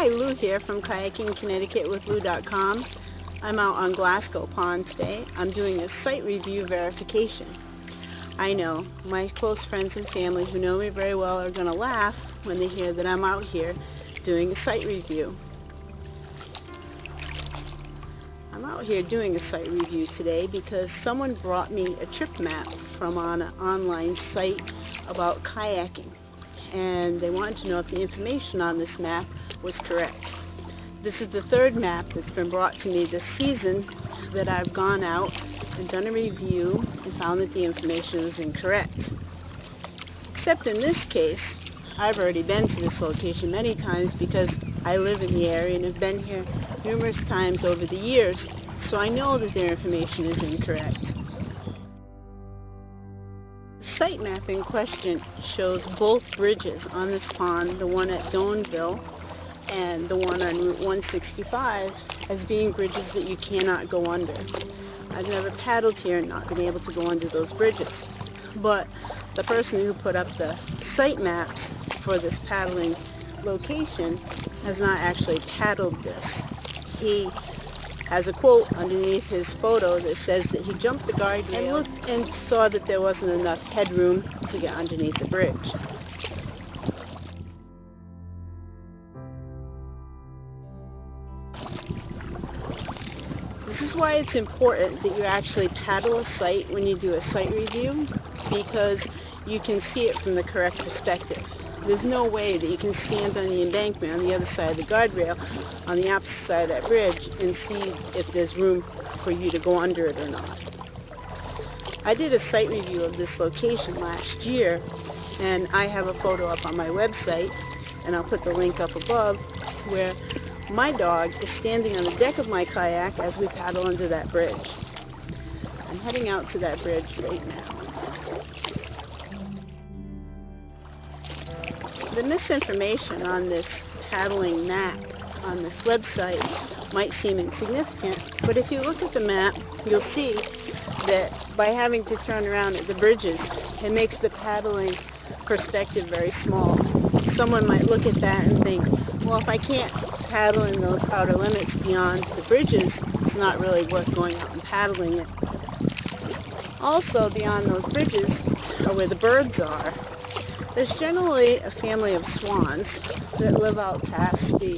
Hi, Lou here from Kayaking Connecticut with Lou.com. I'm out on Glasgo Pond today. I'm doing a site review verification. I know, my close friends and family who know me very well are going to laugh when they hear that I'm out here doing a site review. I'm out here doing a site review today because someone brought me a trip map from an online site about kayaking, and they wanted to know if the information on this map was correct. This is the third map that's been brought to me this season that I've gone out and done a review and found that the information was incorrect. Except in this case, I've already been to this location many times because I live in the area and have been here numerous times over the years, so I know that their information is incorrect. The site map in question shows both bridges on this pond, the one at Doaneville and the one on Route 165, as being bridges that you cannot go under. I've never paddled here and not been able to go under those bridges. But the person who put up the site maps for this paddling location has not actually paddled this. He has a quote underneath his photo that says that he jumped the guardrail and looked and saw that there wasn't enough headroom to get underneath the bridge. This is why it's important that you actually paddle a site when you do a site review, because you can see it from the correct perspective. There's no way that you can stand on the embankment on the other side of the guardrail on the opposite side of that bridge and see if there's room for you to go under it or not. I did a site review of this location last year, and I have a photo up on my website, and I'll put the link up above, where my dog is standing on the deck of my kayak as we paddle under that bridge. I'm heading out to that bridge right now. The misinformation on this paddling map on this website might seem insignificant, but if you look at the map, you'll see that by having to turn around at the bridges, it makes the paddling perspective very small. Someone might look at that and think, well, if I can't paddle in those outer limits beyond the bridges, it's not really worth going out and paddling it. Also, beyond those bridges are where the birds are. There's generally a family of swans that live out past the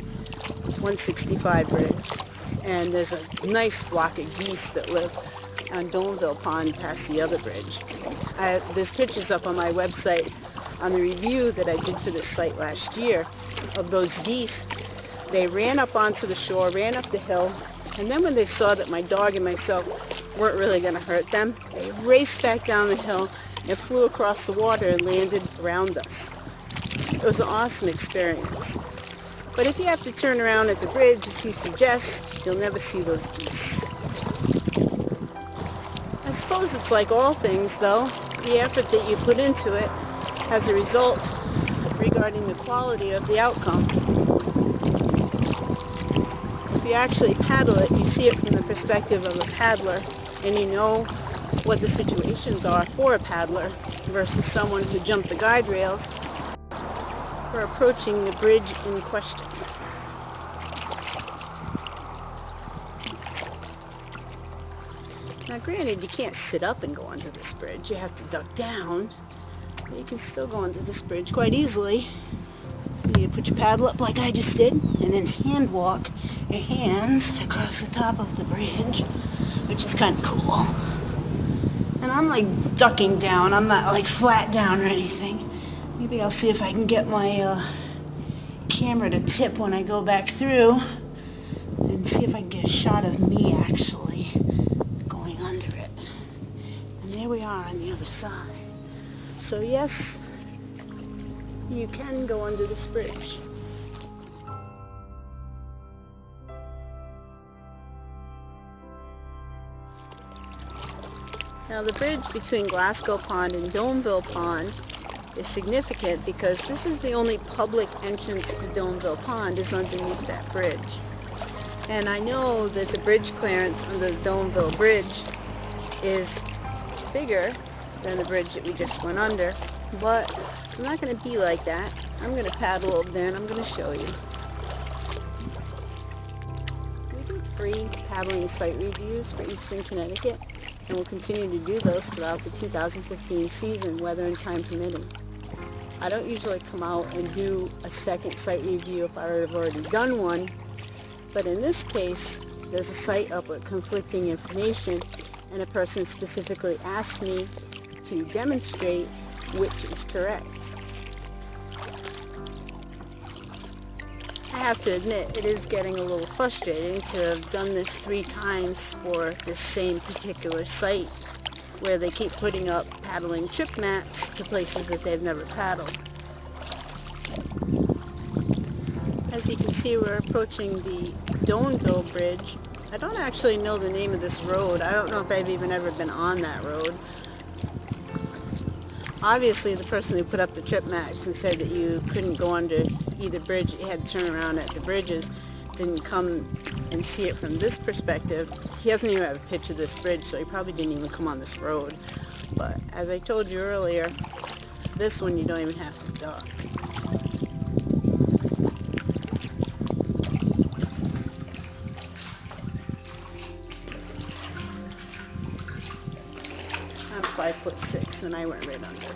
165 bridge, and there's a nice flock of geese that live on Doaneville Pond past the other bridge. There's pictures up on my website on the review that I did for this site last year of those geese. They ran up onto the shore, ran up the hill, and then when they saw that my dog and myself weren't really going to hurt them, they raced back down the hill and flew across the water and landed around us. It was an awesome experience. But if you have to turn around at the bridge, as he suggests, you'll never see those geese. I suppose it's like all things, though. The effort that you put into it has a result regarding the quality of the outcome. If you actually paddle it, you see it from the perspective of a paddler, and you know what the situations are for a paddler versus someone who jumped the guardrails or approaching the bridge in question. Now granted, you can't sit up and go under this bridge. You have to duck down, but you can still go under this bridge quite easily. You put your paddle up like I just did, and then hand walk your hands across the top of the bridge, which is kind of cool. And I'm like ducking down. I'm not like flat down or anything. Maybe I'll see if I can get my camera to tip when I go back through and see if I can get a shot of me actually going under it. And there we are on the other side. So yes, you can go under this bridge. Now the bridge between Glasgo Pond and Doaneville Pond is significant because this is the only public entrance to Doaneville Pond is underneath that bridge. And I know that the bridge clearance under the Doaneville Bridge is bigger than the bridge that we just went under, but I'm not going to be like that. I'm going to paddle over there and I'm going to show you. free paddling site reviews for Eastern Connecticut, and will continue to do those throughout the 2015 season, weather and time permitting. I don't usually come out and do a second site review if I've already done one, but in this case, there's a site up with conflicting information, and a person specifically asked me to demonstrate which is correct. I have to admit, it is getting a little frustrating to have done this 3 times for this same particular site, where they keep putting up paddling trip maps to places that they've never paddled. As you can see, we're approaching the Doaneville Bridge. I don't actually know the name of this road. I don't know if I've even ever been on that road. Obviously, the person who put up the trip maps and said that you couldn't go under either bridge, you had to turn around at the bridges, didn't come and see it from this perspective. He doesn't even have a picture of this bridge, so he probably didn't even come on this road. But as I told you earlier, this one you don't even have to duck. I'm 5'6", and I went right under.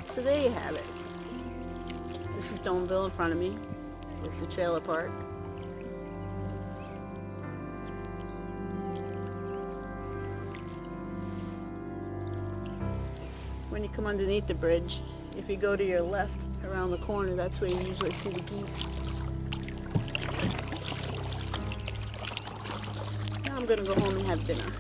So there you have it. This is Doaneville in front of me. It's the trailer park. When you come underneath the bridge, if you go to your left around the corner, that's where you usually see the geese. Now I'm going to go home and have dinner.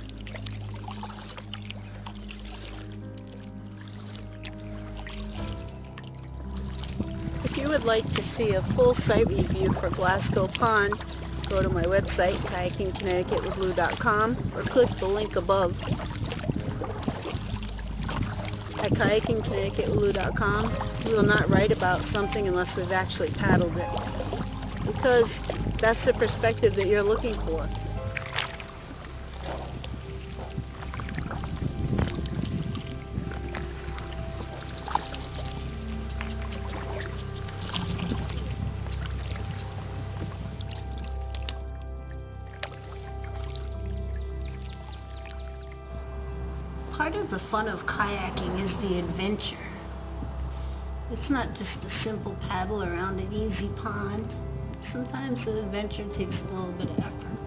If you would like to see a full site review for Glasgo Pond, go to my website, kayakingconnecticutwithlou.com, or click the link above. At kayakingconnecticutwithlou.com, we will not write about something unless we've actually paddled it, because that's the perspective that you're looking for. Part of the fun of kayaking is the adventure. It's not just a simple paddle around an easy pond. Sometimes the adventure takes a little bit of effort.